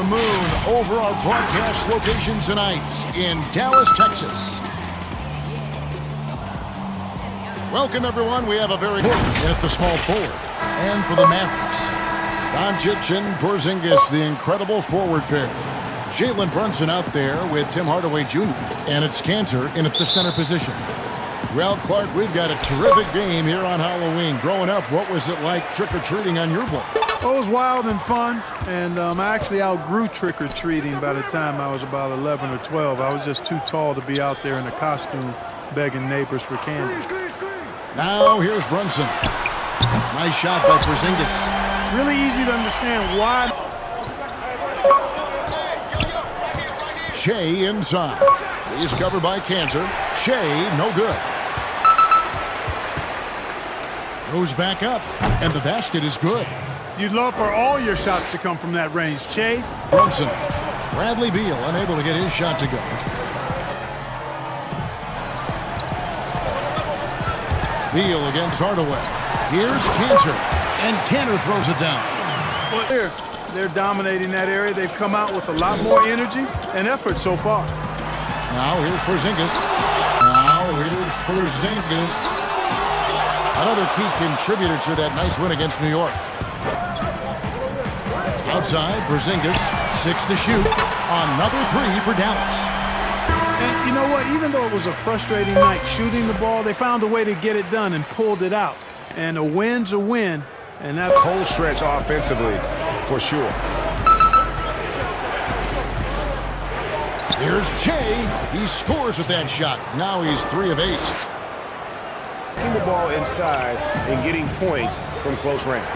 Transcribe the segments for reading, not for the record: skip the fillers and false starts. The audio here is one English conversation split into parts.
the moon over our broadcast location tonight in Dallas, Texas. Welcome, everyone. We have a very important at the small forward. And for the Mavericks, Doncic and Porzingis, the incredible forward pair. Jalen Brunson out there with Tim Hardaway Jr. And it's Cantor in at the center position. Well, Clark, we've got a terrific game here on Halloween. Growing up, what was it like trick-or-treating on your block? Oh, it was wild and fun, and I actually outgrew trick-or-treating by the time I was about 11 or 12. I was just too tall to be out there in a costume begging neighbors for candy. Now here's Brunson. Nice shot by Porzingis. Really easy to understand why. Shea inside. He's covered by Cantor. Shea, no good. Goes back up, and the basket is good. You'd love for all your shots to come from that range. Shea. Brunson. Bradley Beal unable to get his shot to go. Beal against Hardaway. Here's Cantor, and Cantor throws it down. Well, they're dominating that area. They've come out with a lot more energy and effort so far. Now here's Porzingis. Now here's Porzingis. Another key contributor to that nice win against New York. Outside, Porzingis, 6 to shoot. Another 3 for Dallas. And you know what? Even though it was a frustrating night shooting the ball, they found a way to get it done and pulled it out. And a win's a win. And that whole stretch offensively, for sure. Here's Jay. He scores with that shot. Now he's 3 of 8. Getting the ball inside and getting points from close range.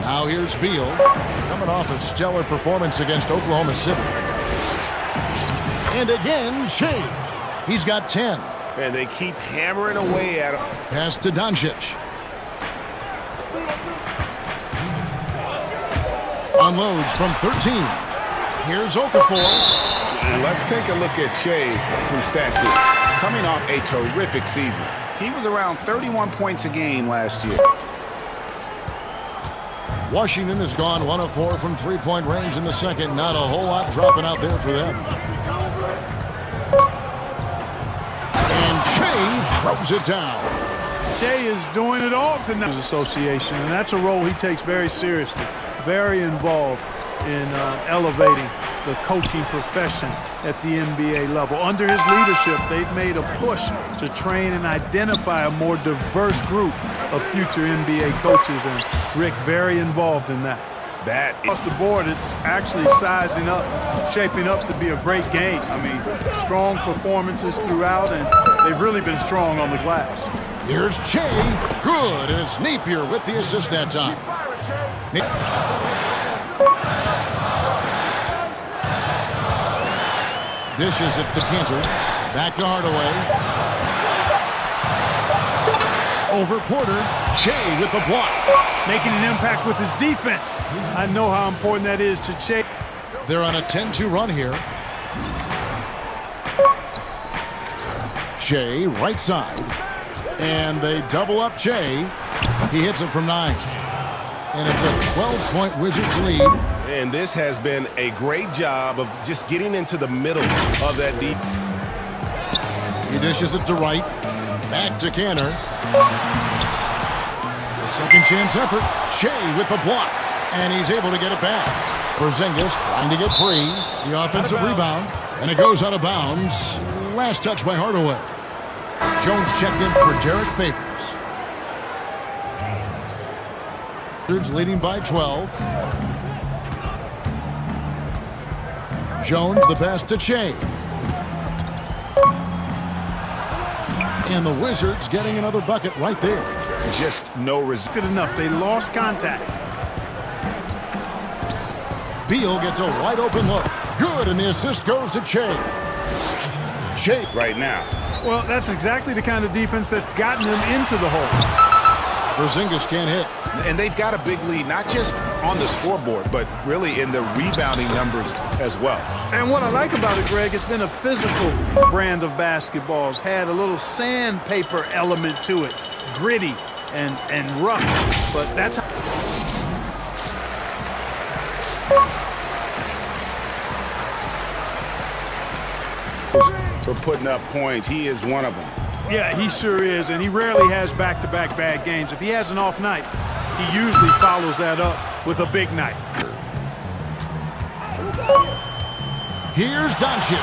Now here's Beal, coming off a stellar performance against Oklahoma City. And again, Shea. He's got 10. And they keep hammering away at him. Pass to Doncic. Unloads from 13. Here's Okafor. And let's take a look at Shea, some stats here. Coming off a terrific season. He was around 31 points a game last year. Washington has gone 1 of 4 from three-point range in the second. Not a whole lot dropping out there for them. And Shea throws it down. Shea is doing it all tonight. His association, and that's a role he takes very seriously. Very involved in elevating the coaching profession at the NBA level. Under his leadership, they've made a push to train and identify a more diverse group of future NBA coaches, and Rick very involved in that. Across the board, it's actually sizing up, shaping up to be a great game. I mean, strong performances throughout, and they've really been strong on the glass. Here's Shea. Good, and it's Napier with the assist that time. Dishes it to Cantor. Back to Hardaway. Over Porter. Shea with the block. Making an impact with his defense. I know how important that is to Shea. They're on a 10-2 run here. Shea, right side. And they double up Shea. He hits it from 9. And it's a 12-point Wizards lead. And this has been a great job of just getting into the middle of that deep. He dishes it to Wright. Back to Cantor. The second chance effort. Shea with the block. And he's able to get it back. Porzingis trying to get free. The offensive rebound. And it goes out of bounds. Last touch by Hardaway. Jones checked in for Derek Favors. Wizards leading by 12. Jones, the pass to Shea. And the Wizards getting another bucket right there. Just no resist. Good enough. They lost contact. Beal gets a wide open look. Good, and the assist goes to Shea. Shea right now. Well, that's exactly the kind of defense that's gotten them into the hole. Porzingis can't hit. And they've got a big lead, not just on the scoreboard, but really in the rebounding numbers as well. And what I like about it, Greg, it's been a physical brand of basketball. It's had a little sandpaper element to it. Gritty and rough. But that's how... For putting up points, he is one of them. Yeah, he sure is, and he rarely has back-to-back bad games. If he has an off night, he usually follows that up with a big night. Here's Doncic.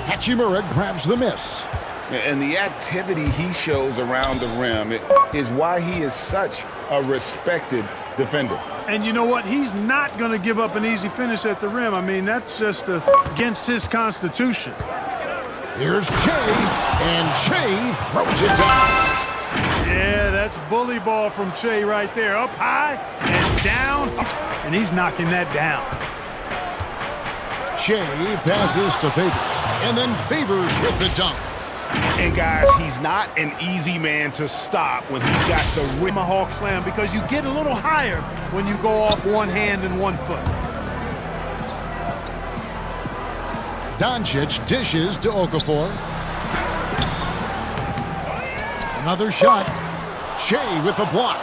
Hachimura grabs the miss. And the activity he shows around the rim is why he is such a respected defender. And you know what? He's not going to give up an easy finish at the rim. I mean, that's just against his constitution. Here's Shea, and Shea throws it down. Yeah, that's bully ball from Shea right there. Up high and down, and he's knocking that down. Shea passes to Favors, and then Favors with the dunk. And guys, he's not an easy man to stop when he's got the Tomahawk slam, because you get a little higher when you go off one hand and one foot. Doncic dishes to Okafor. Another shot. Shea with the block.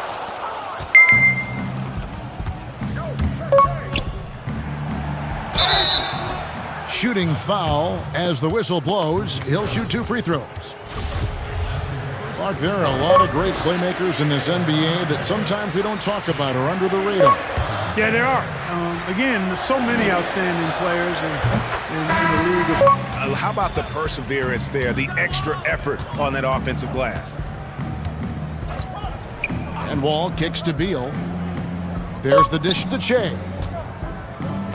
Shooting foul as the whistle blows. He'll shoot 2 free throws. Mark, there are a lot of great playmakers in this NBA that sometimes we don't talk about or under the radar. Yeah, there are. Again, there's so many outstanding players in the league. How about the perseverance there, the extra effort on that offensive glass? And Wall kicks to Beal. There's the dish to Shea.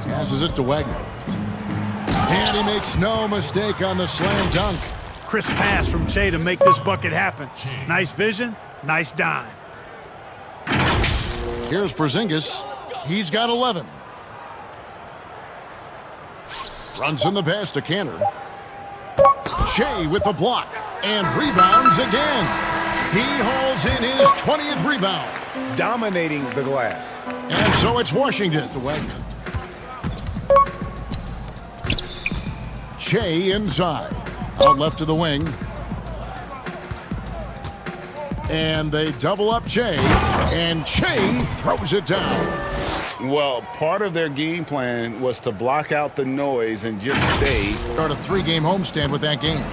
Passes it to Wagner. And he makes no mistake on the slam dunk. Crisp pass from Shea to make this bucket happen. Nice vision, nice dime. Here's Porzingis. He's got 11. Runs in the pass to Cantor. Shea with the block and rebounds again. He hauls in his 20th rebound. Dominating the glass. And so it's Washington to Wagner. Shea inside. Out left to the wing. And they double up Shea. And Shea throws it down. Well, part of their game plan was to block out the noise and just stay. Start a 3-game homestand with that game.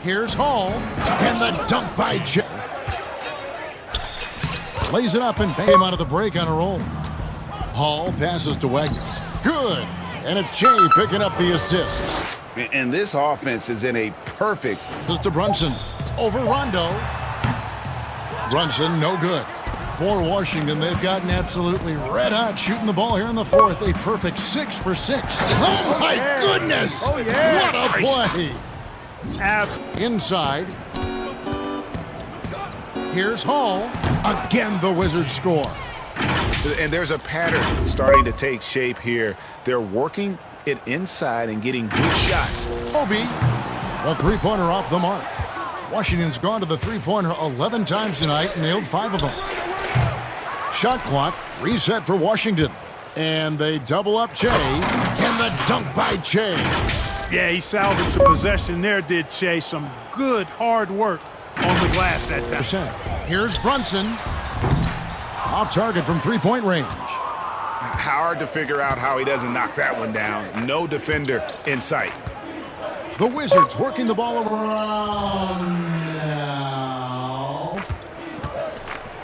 Here's Hall. And the dunk by Shea. Lays it up and bang him out of the break on a roll. Hall passes to Wagner. Good. And it's Shea picking up the assist. And this offense is in a perfect... This is to Brunson. Over Rondo. Brunson, no good. For Washington, they've gotten absolutely red hot shooting the ball here in the fourth. A perfect 6 for 6. Oh, my goodness. Oh, yeah. What a play. Inside. Here's Hall. Again, the Wizards score. And there's a pattern starting to take shape here. They're working it inside and getting good shots. Kobe, the three-pointer off the mark. Washington's gone to the three-pointer 11 times tonight, nailed 5 of them. Shot clock reset for Washington. And they double up Shea, and the dunk by Shea. Yeah, he salvaged the possession there, did Shea. Some good, hard work on the glass that time. Here's Brunson. Off target from three-point range. Hard to figure out how he doesn't knock that one down. No defender in sight. The Wizards working the ball around now.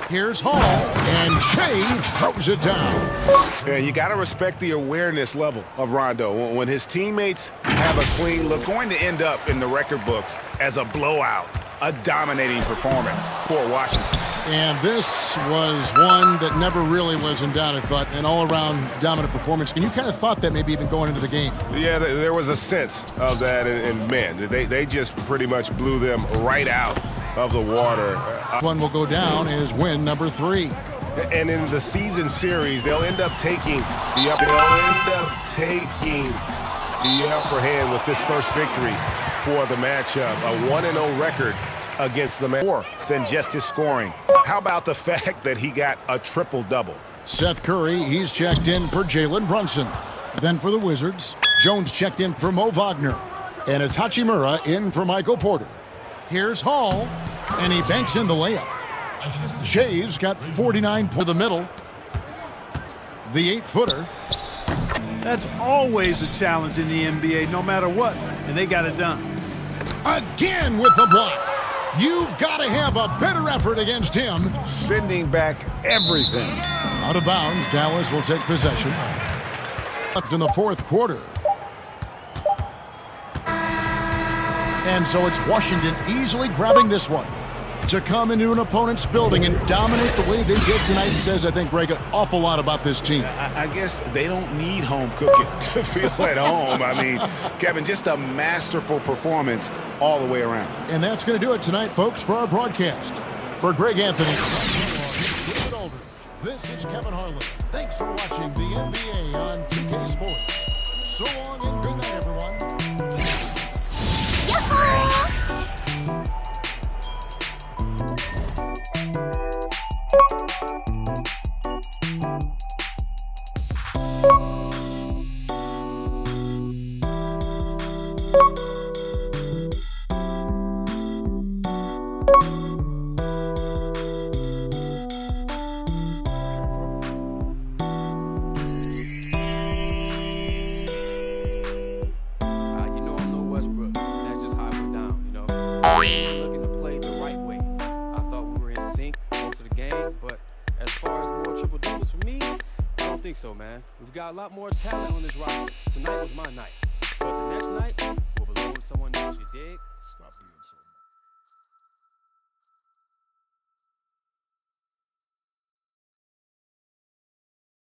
Here's Hall, and Shea throws it down. Yeah, you got to respect the awareness level of Rondo. When his teammates have a clean look, going to end up in the record books as a blowout, a dominating performance for Washington. And this was one that never really was in doubt, I thought, an all-around dominant performance. And you kind of thought that maybe even going into the game. Yeah, there was a sense of that, and man, they just pretty much blew them right out of the water. One will go down as win number 3. And in the season series, they'll end up taking the upper hand with this first victory for the matchup. A 1-0 record against the man. More than just his scoring. How about the fact that he got a triple-double? Seth Curry, he's checked in for Jalen Brunson. Then for the Wizards, Jones checked in for Mo Wagner. And it's Hachimura in for Michael Porter. Here's Hall, and he banks in the layup. Shea's got 49 to the middle. The 8-footer. That's always a challenge in the NBA, no matter what. and they got it done. Again with the block. You've got to have a better effort against him. Sending back everything. Out of bounds, Dallas will take possession. Left in the fourth quarter. And so it's Washington easily grabbing this one. To come into an opponent's building and dominate the way they did tonight says, I think, Greg, an awful lot about this team. I guess they don't need home cooking to feel at home. I mean, Kevin, just a masterful performance all the way around. And that's going to do it tonight, folks, for our broadcast. For Greg Anthony, this is Kevin Harlan. Thanks for watching the NBA on 2K Sports. So long and good night, everyone. Yahoo! Looking to play the right way. I thought we were in sync most of the game, but as far as more triple doubles for me, I don't think so, man. We've got a lot more talent on this roster. Tonight was my night, but the next night will belong to someone else. You dig? Stop being